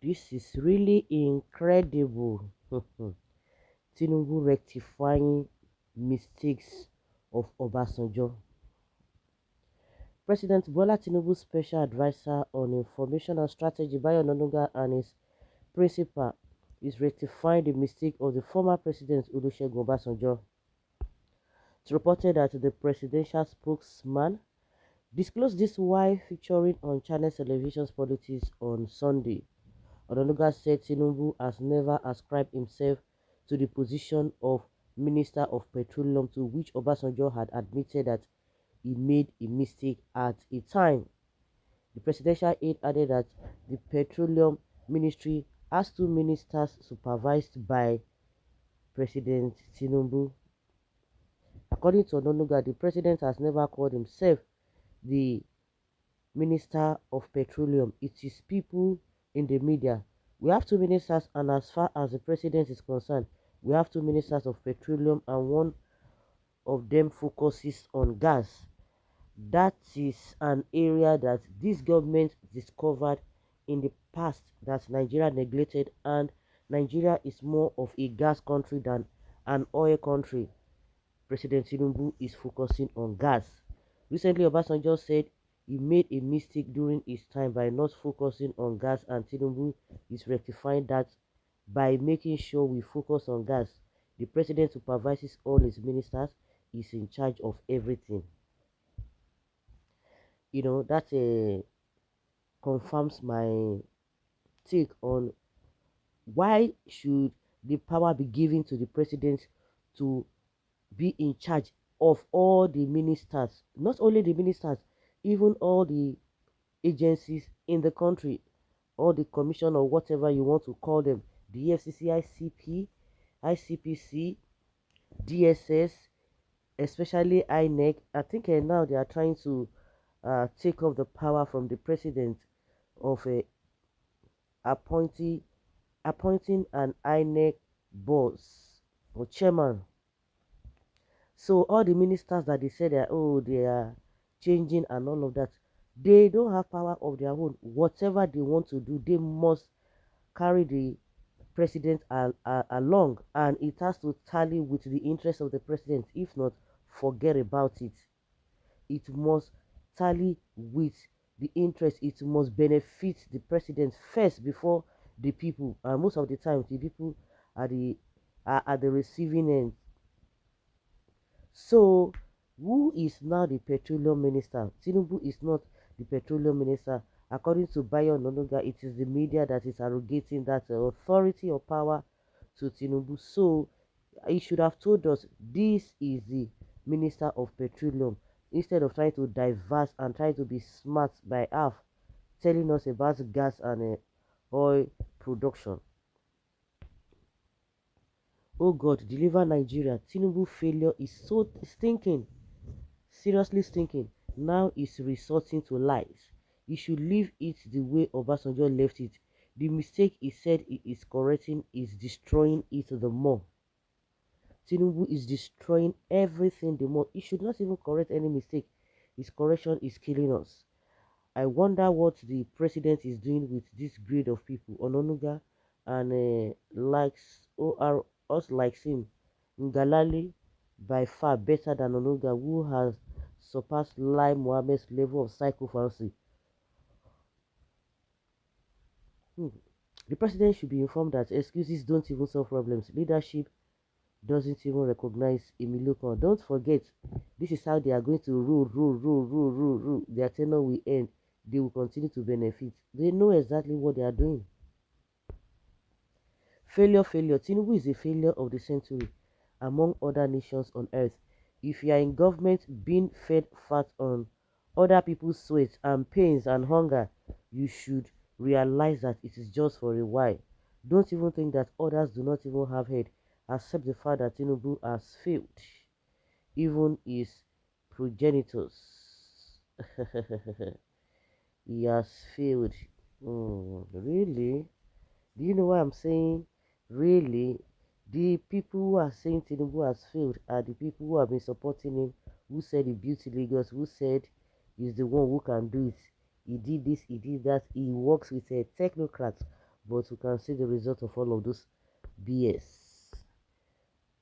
This is really incredible. Tinubu rectifying mistakes of Obasanjo. President Bola Tinubu's special advisor on information and strategy, Bayo Onanuga, and his principal is rectifying the mistake of the former president Olusegun Obasanjo. It's reported that the presidential spokesman disclosed this while featuring on Channel Television's Politics on Sunday. Onanuga said Tinubu has never ascribed himself to the position of Minister of Petroleum, to which Obasanjo had admitted that he made a mistake at a time. The presidential aide added that the Petroleum Ministry has two ministers supervised by President Tinubu. According to Onanuga, the president has never called himself the Minister of Petroleum. It is people in the media. We have two ministers, and as far as the president is concerned, we have two ministers of petroleum, and one of them focuses on gas. That is an area that this government discovered in the past that Nigeria neglected, and Nigeria is more of a gas country than an oil country. President Tinubu is focusing on gas. Recently, Obasanjo said he made a mistake during his time by not focusing on gas, and Tinubu is rectifying that by making sure we focus on gas. The president supervises all his ministers, is in charge of everything. That confirms my take on why should the power be given to the president to be in charge of all the ministers, not only the ministers, even all the agencies in the country, all the commission or whatever you want to call them, the FCC, ICP, ICPC, DSS, especially INEC. I think now they are trying to take off the power from the president of appointing appointing an INEC boss or chairman. So all the ministers that they say that, oh, they are changing and all of that, they don't have power of their own. Whatever they want to do, they must carry the president along, and it has to tally with the interest of the president. If not, forget about it. It must tally with the interest. It must benefit the president first before the people. And most of the time, the people are at the receiving end. So, who is now the petroleum minister? Tinubu is not the petroleum minister. According to Bayo Onanuga, it is the media that is arrogating that authority or power to Tinubu. So, he should have told us this is the minister of petroleum, instead of trying to diverse and try to be smart by half, telling us about gas and oil production. Oh God, deliver Nigeria. Tinubu failure is so stinking, seriously stinking. Now is resorting to lies. He should leave it the way Obasanjo left it. The mistake he said he is correcting is destroying it the more. Tinubu is destroying everything the more. He should not even correct any mistake. His correction is killing us. I wonder what the president is doing with this grade of people. Ononuga and likes or us likes him. Ngalali by far better than Ononuga, who has surpassed Lai Mohammed's level of psychophancy. Hmm. The president should be informed that excuses don't even solve problems. Leadership doesn't even recognize Emilio Khan. Don't forget, this is how they are going to rule. Their tenure will end. They will continue to benefit. They know exactly what they are doing. Failure. Tinubu is a failure of the century among other nations on earth. If you are in government being fed fat on other people's sweat and pains and hunger, you should realize that it is just for a while. Don't even think that others do not even have head. Accept the fact that Tinubu has failed, even his progenitors. He has failed. Really? Do you know what I'm saying? Really? The people who are saying Tinubu has failed are the people who have been supporting him, who said he built Lagos, who said he's the one who can do it. He did this, he did that. He works with technocrats. but we can see the result of all of those BS.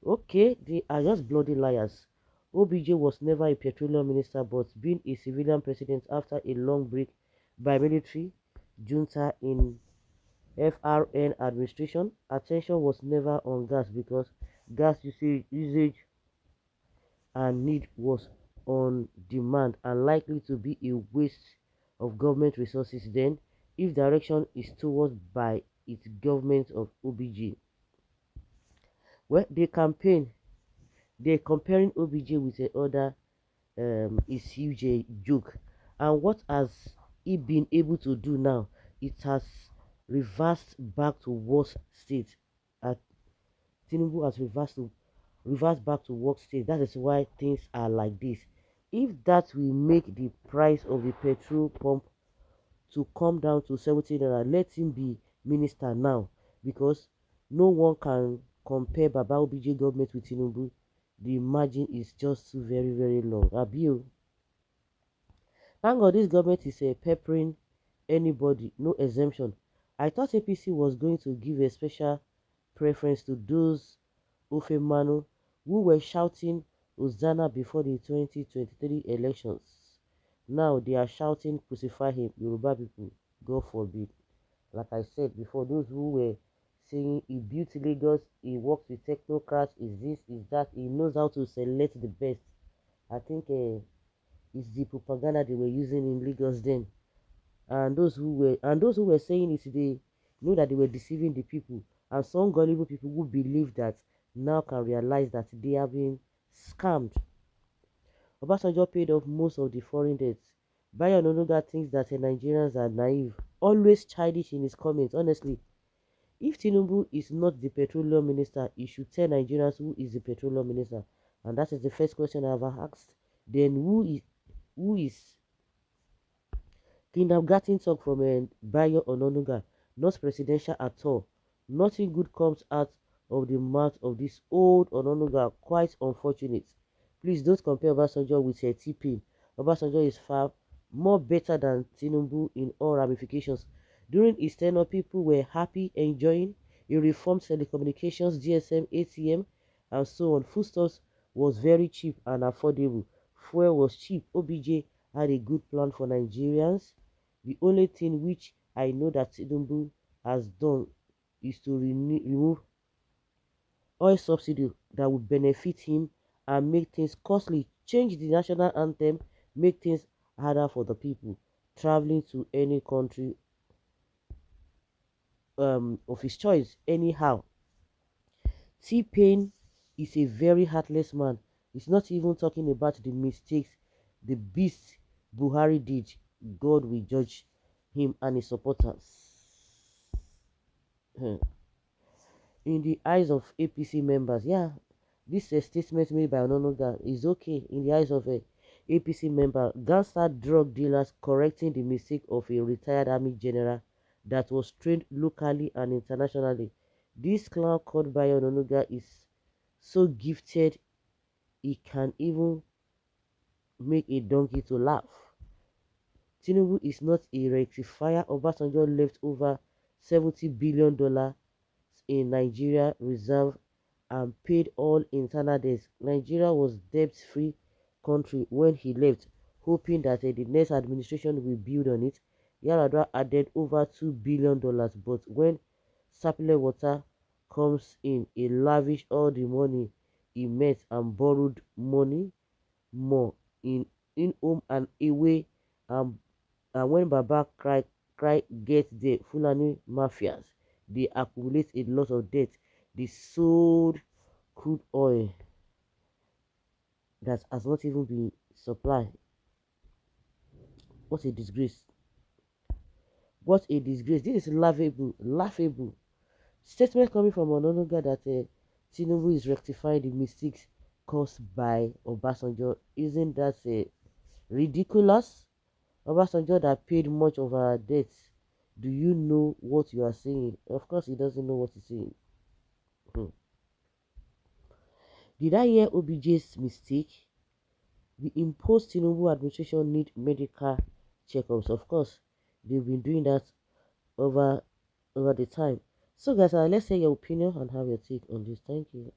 Okay, they are just bloody liars. OBJ was never a petroleum minister but being a civilian president after a long break by military junta in FRN administration. Attention was never on gas because gas usage and need was on demand and likely to be a waste of government resources then if direction is towards by its government of OBJ. Well, they're comparing OBJ with a other is huge a joke. And what has he been able to do now? It has reversed back to worse state. Uh, Tinubu has reversed back to work state. That is why things are like this. If that will make the price of the petrol pump to come down to 70 naira, let him be minister now, because no one can compare Baba OBJ government with Tinubu. The margin is just too very long. Abio. Thank God this government is peppering anybody, no exemption. I thought APC was going to give a special preference to those Ofemanu who were shouting Hosanna before the 2023 elections. Now they are shouting crucify him, Yoruba people, God forbid. Like I said before, those who were saying he built Lagos, he works with technocrats, is this, is that, he knows how to select the best. I think it's the propaganda they were using in Lagos then. And those who were saying it, they know that they were deceiving the people. And some gullible people who believe that now can realize that they have been scammed. Obasanjo paid off most of the foreign debts. Bayo Nonoga thinks that Nigerians are naive, always childish in his comments. Honestly, if Tinubu is not the petroleum minister, he should tell Nigerians who is the petroleum minister. And that is the first question I have asked. Then who is kindergarten talk from Bayo Ononuga, not presidential at all. Nothing good comes out of the mouth of this old Ononuga. Quite unfortunate. Please don't compare Obasanjo with T-Pain. Obasanjo is far more better than Tinubu in all ramifications. During his tenure, people were happy, enjoying. He reformed telecommunications, GSM, ATM, and so on. Foodstuffs was very cheap and affordable. Fuel was cheap. OBJ had a good plan for Nigerians. The only thing which I know that Tinubu has done is to remove oil subsidy that would benefit him and make things costly, change the national anthem, make things harder for the people traveling to any country of his choice anyhow. T-Pain is a very heartless man. He's not even talking about the mistakes the beast Buhari did. God will judge him and his supporters. In the eyes of APC members, yeah, this statement made by Ononuga is okay in the eyes of a APC member. Gangster drug dealers correcting the mistake of a retired army general that was trained locally and internationally. This clown called by Ononuga is so gifted he can even make a donkey to laugh. Tinubu is not a rectifier. Obasanjo left over $70 billion in Nigeria reserve and paid all internal debts. Nigeria was debt-free country when he left, hoping that the next administration will build on it. Yaradua added over $2 billion, but when supply water comes in, he lavished all the money he met and borrowed money more in home and away. And when Baba cry get the Fulani mafias, they accumulate a lot of debt. They sold crude oil that has not even been supplied. What a disgrace. What a disgrace. This is laughable. Laughable. Statement coming from Ononuga that Tinubu is rectifying the mistakes caused by Obasanjo. Isn't that ridiculous? Obasanjo that paid much of our debts. Do you know what you are saying? Of course, he doesn't know what he's saying. Did I hear OBJ's mistake? The imposed Tinubu administration need medical checkups. Of course, they've been doing that over over the time. So guys, let's hear your opinion and have your take on this. Thank you.